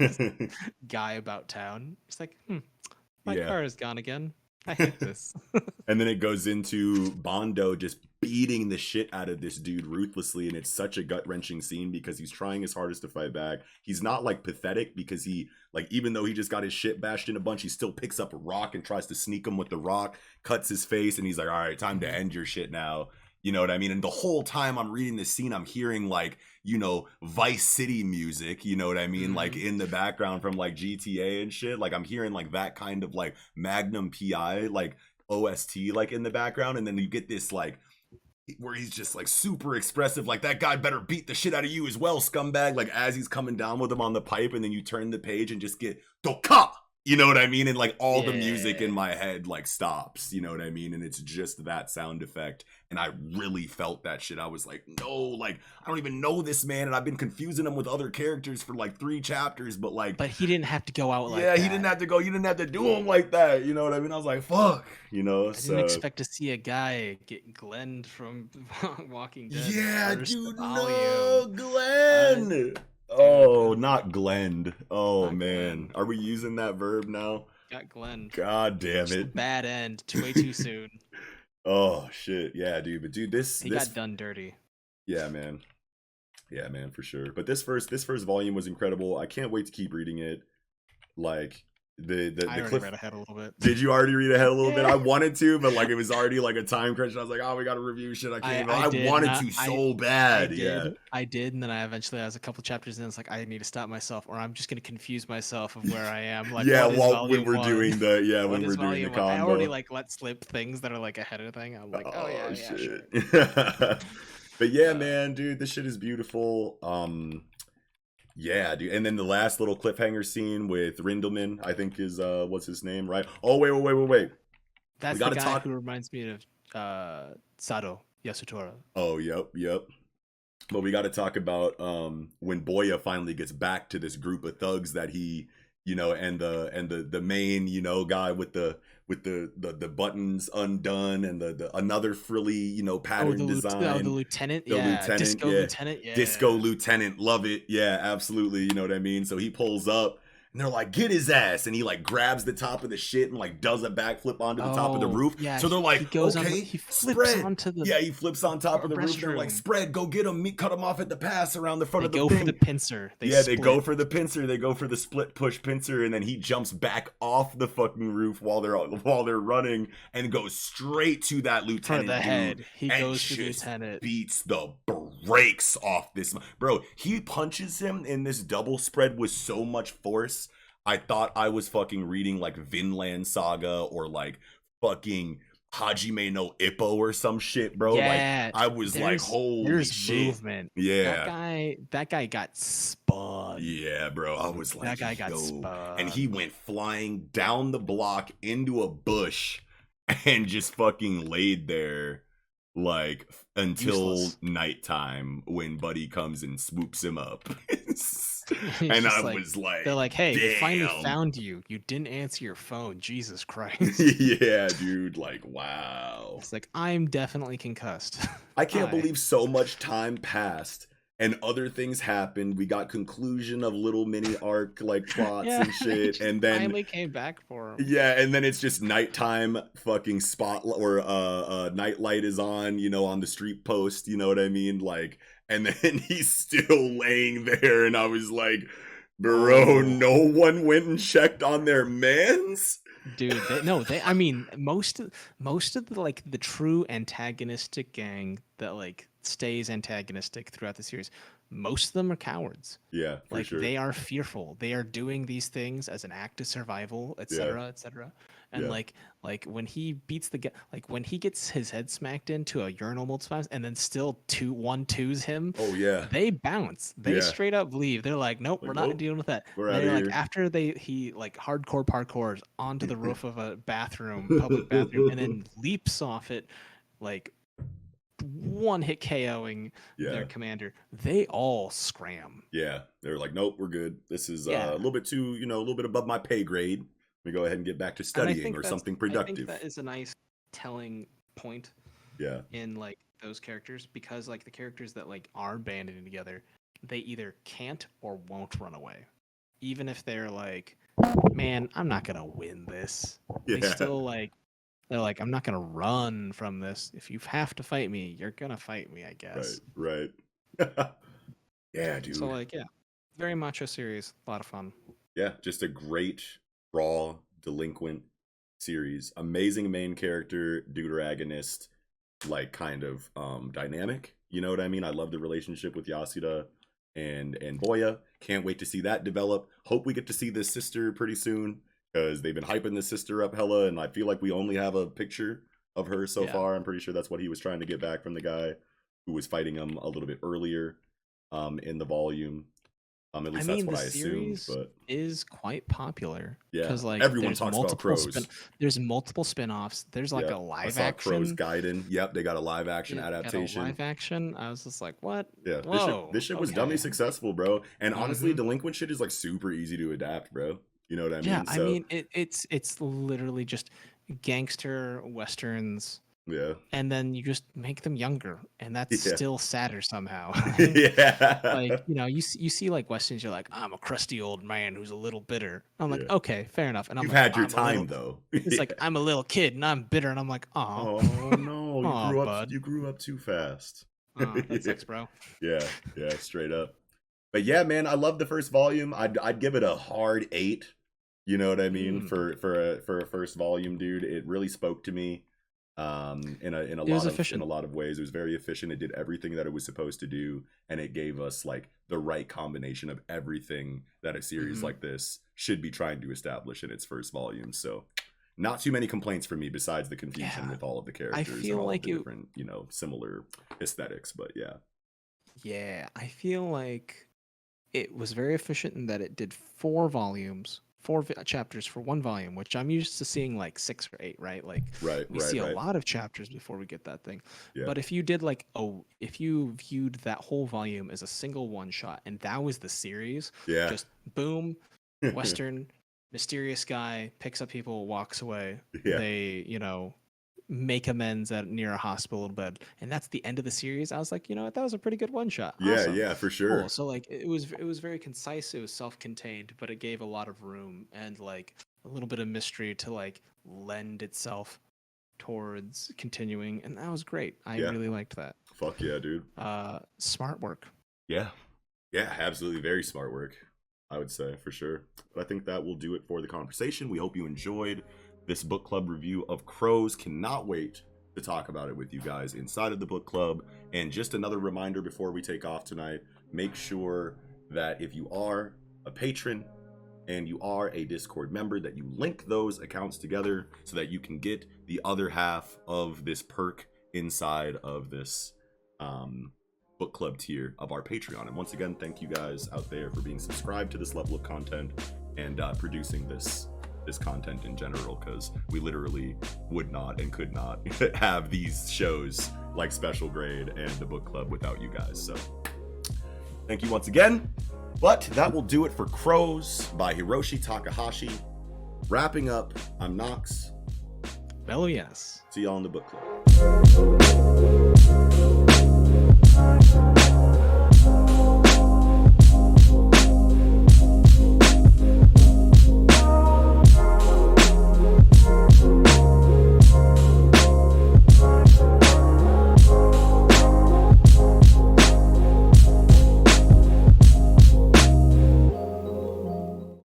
Guy about town. It's like, my car is gone again. I hate this. And then it goes into Bondo just beating the shit out of this dude ruthlessly, and it's such a gut-wrenching scene because he's trying his hardest to fight back. He's not like pathetic because he, like, even though he just got his shit bashed in a bunch, he still picks up a rock and tries to sneak him with the rock, cuts his face, and he's like, all right, time to end your shit now. You know what I mean? And the whole time I'm reading this scene, I'm hearing like, you know, Vice City music, you know what I mean? Like in the background from like GTA and shit. Like I'm hearing like that kind of like Magnum PI, like OST, like in the background. And then you get this like, where he's just like super expressive, like that guy better beat the shit out of you as well, scumbag. Like as he's coming down with him on the pipe, and then you turn the page and just get Doka. You know what I mean? And like all the music in my head like stops, you know what I mean? And it's just that sound effect. And I really felt that shit. I was like, no, like I don't even know this man, and I've been confusing him with other characters for like 3 chapters, but like, but he didn't have to go out like that. He didn't have to go. You didn't have to do him like that. You know what I mean? I was like, fuck, you know. I didn't expect to see a guy get Glenn from Walking Dead. Yeah, dude, no, Glenn. Oh, not Glenned. Oh, not man. Glenn. Are we using that verb now? Got Glenn. God damn it. Bad end. Way too soon. Oh, shit. Yeah, dude. But, dude, this got done dirty. Yeah, man. Yeah, man, for sure. But this first volume was incredible. I can't wait to keep reading it. Like, I already read ahead a little bit. Did you already read ahead a little bit? I wanted to, but like it was already like a time crunch. And I was like, oh, we got to review shit. I wanted to so bad. I did, and then I was a couple chapters in. It's like I need to stop myself, or I'm just gonna confuse myself of where I am. Like when we're doing the combo. I already like let slip things that are like ahead of thing. I'm like, shit. Sure. But yeah, man, dude, this shit is beautiful. Yeah, dude. And then the last little cliffhanger scene with Rindelman, I think is what's his name, right? Oh, wait. That's the guy who reminds me of Sado Yasutora. Oh, yep. But we got to talk about when Boya finally gets back to this group of thugs that he, you know, and the main, you know, guy with the buttons undone and the another frilly, you know, pattern design. The lieutenant, Disco lieutenant, love it. Yeah, absolutely. You know what I mean? So he pulls up and they're like, get his ass, and he like grabs the top of the shit and like does a backflip onto the top of the roof. Yeah, so they're like, he flips onto the he flips on top of the roof. They're like, spread, go get him, cut him off at the pass around the front of the thing. They go for the pincer. They go for the pincer. They go for the split push pincer, and then he jumps back off the fucking roof while they're running and goes straight to that lieutenant. For the head, he goes to the lieutenant. Beats the brakes off this bro. He punches him in this double spread with so much force. I thought I was fucking reading like Vinland Saga or like fucking Hajime no Ippo or some shit, bro. Yeah, like I was like, holy shit. Movement. Yeah. That guy got spun. Yeah, bro. I was like, that guy got spun. And he went flying down the block into a bush and just fucking laid there like until nighttime when Buddy comes and swoops him up. And I was like, they're like, hey, we finally found you. You didn't answer your phone. Jesus Christ. Yeah, dude. Like, wow. It's like, I'm definitely concussed. I can't believe so much time passed and other things happened. We got conclusion of little mini arc like plots and shit. And then finally came back for him. Yeah, and then it's just nighttime fucking spotlight or nightlight is on, you know, on the street post, you know what I mean? Like, and then he's still laying there, and I was like, bro, no one went and checked on their mans? Dude, I mean, most of the like the true antagonistic gang that like stays antagonistic throughout the series, most of them are cowards. Yeah, for Like sure. they are fearful. They are doing these things as an act of survival, Yeah, etc., etc. And yeah. like when he beats the guy, like when he gets his head smacked into a urinal multiple times and then still 2-1-2s him, Oh yeah, they bounce. They yeah. straight up leave. They're like, nope, we're Like, not nope, dealing with that. we're And out of they're like, here. after he like hardcore parkours onto the roof of a bathroom, public bathroom, and then leaps off it, like one hit KOing Yeah, their commander, they all scram. yeah. They're like, nope, we're good. This is a Yeah. little bit too, a little bit above my pay grade. Let me go ahead and get back to And studying or something I think productive. that is a nice telling point Yeah, in like those characters, because like the characters that like are banding together, they either can't or won't run away. Even if they're like, man, I'm not gonna win this. They yeah. still like they're like, I'm not gonna run from this. If you have to fight me, you're gonna fight me, I Right, guess. right. Yeah, So dude. like, yeah, very macho series, a lot of fun. Yeah, just a great raw delinquent series. Amazing main character, deuteragonist, like kind of dynamic. You know what I mean? I love the relationship with Yasuda and Boya. Can't wait to see that develop. Hope we get to see this sister pretty soon because they've been hyping this sister up hella, and I feel like we only have a picture of her so Yeah. far. I'm pretty sure that's what he was trying to get back from the guy who was fighting him a little bit earlier in the volume. At I least that's mean, what the I assumed, series but is quite popular yeah, because like everyone talks about Crows. there's multiple spin-offs. There's like Yeah, a I live saw Crows action. Gaiden. Yep, they got a live action It got a adaptation. live action. I was just like, what? Yeah, Whoa. this shit was dummy Okay. successful, bro. And honestly, Mhm. delinquent shit is like super easy to adapt, bro. You know what I Yeah, mean? I So mean it's literally just gangster westerns, yeah, and then you just make them younger, and that's yeah, still sadder somehow. Like, yeah, you see like westerns, you're like, I'm a crusty old man who's a little bitter. I'm like, yeah. okay, fair enough. And I'm You've like, had your I'm a little. time though. It's Yeah. like I'm a little kid and I'm bitter, and I'm like, oh, Oh no, you oh, grew up. bud, You grew up too fast. oh, that Yeah, sucks, bro. yeah, yeah, straight up. But yeah, man, I love the first volume. I'd give it a hard 8. You know what I mean? Okay. For a first volume, dude, it really spoke to me. In a It was in a efficient. lot of ways. It was very efficient. It did everything that it was supposed to do, and it gave us like the right combination of everything that a series Hmm. like this should be trying to establish in its first volume. So not too many complaints from me besides the confusion Yeah, with all of the I characters and feel all of like the it. different, similar aesthetics. But yeah. Yeah, I feel like it was very efficient in that it did 4 volumes, chapters for 1 volume, which I'm used to seeing like 6 or 8, right? Like Right, we right, see a right. lot of chapters before we get that thing. Yeah. But if you did like, oh, if you viewed that whole volume as a single one shot and that was the series, Yeah. just boom, Western, mysterious guy picks up people, walks away. Yeah. They, make amends at near a hospital bed, and that's the end of the series. I was like, you know what, that was a pretty good one shot. Yeah, Awesome, yeah, for cool. sure. So like, it was very concise. It was self-contained, but it gave a lot of room and like a little bit of mystery to like lend itself towards continuing, and that was great. I Yeah. really liked that. Fuck yeah, dude. Smart work. Yeah. Yeah, absolutely. Very smart work, I would say, for sure. But I think that will do it for the conversation. We hope you enjoyed this book club review of Crows. Cannot wait to talk about it with you guys inside of the book club. And just another reminder before we take off tonight, make sure that if you are a patron and you are a Discord member, that you link those accounts together so that you can get the other half of this perk inside of this book club tier of our Patreon. And once again, thank you guys out there for being subscribed to this level of content and producing this content in general, because we literally would not and could not have these shows like Special Grade and the book club without you guys. So thank you once again. But that will do it for Crows by Hiroshi Takahashi. Wrapping up, I'm Knox. Bello, yes. See y'all in the book club.